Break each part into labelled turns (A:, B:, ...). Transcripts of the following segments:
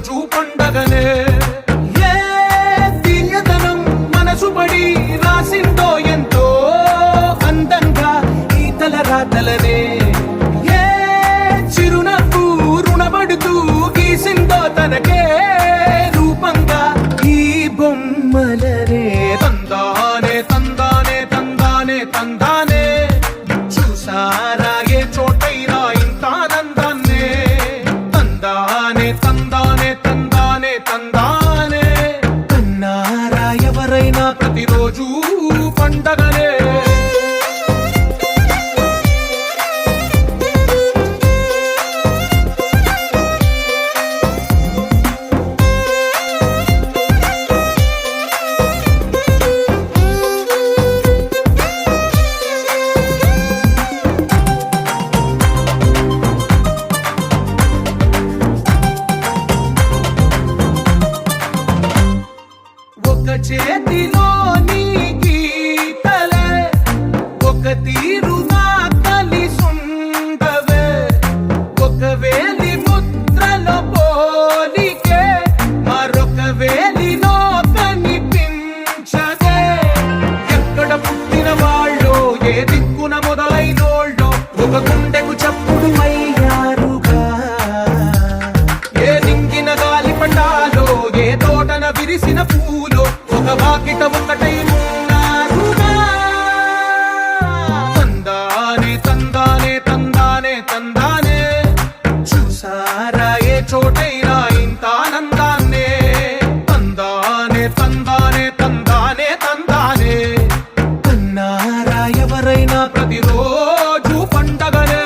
A: ప్రతిరోజు పండగనే. ఏ తీయదనం మనసు పడి రాసిందో ఎంతో అందంగా ఈ తలరాతలనే. ఏ చిరునవ్వు రుణపడుతూ గీసిందో తనకే రూపంగా ఈ బొమ్మలనే. తందానే తందానే తందానే తందానే చూసారా ఏ చోటైనా ఇంత ఆనందాన్నే. తందానే తందానే తందానే తందానే కన్నారా ఎవరైనా ప్రతిరోజు పండగనే. ఒక చేతిలో నీ గీతలే ఒక తీరుగా కలిసుండవే. ఒక వేలి ముద్రలో పోలికే మరొక వేలిలో కనిపించదే. ఎక్కడ పుట్టిన వాళ్ళో ఏ దిక్కున మొదలైనోళ్ళో ఒక గుండెకు చప్పుడు అయ్యారుగా. ఏ నింగిన గాలి పటాలో ఏ తోటన విరిసిన పూలో ఒక వాకిట ఒకటై ఉన్నారుగా. తందానే తందానే తందానే తందానే చూసారా ఏ చోటైనా ఇంత ఆనందాన్నే. తందానే తందానే తందానే తందానే కన్నారా ఎవరైనా ప్రతిరోజు పండగనే.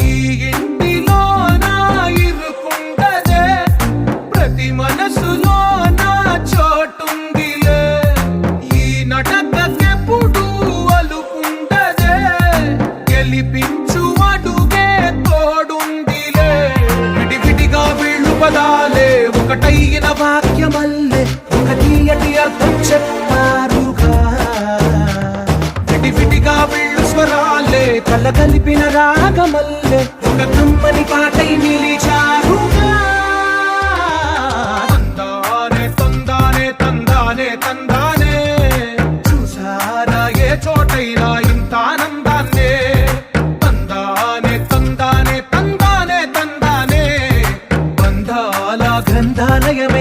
A: ఈ ఇంటిలో నా ఇరుకుండదే ప్రతి మనసులో నా చోటుందిలే. ఈ నటకెప్పుడు అలుకుండదే గెలిపించు అడుగే తోడుందిలే. విడివిడిగా వీళ్ళు పదాలే ఒకటైన వాక్యమల్లే ఒక తీయటి అర్థం చెప్పారుగా. విడివిడిగా వీళ్ళు స్వరాలే కల కలిపిన రాగమల్లే ఒక కమ్మని పాటై నిలిచారుగా. తందానే తందానే తందానే తందానే చూసారా ఏ చోటైనా ఇంత ఆనందాన్నే. తందానే తందానే తందానే తందానే బంధాల గంధాలయమే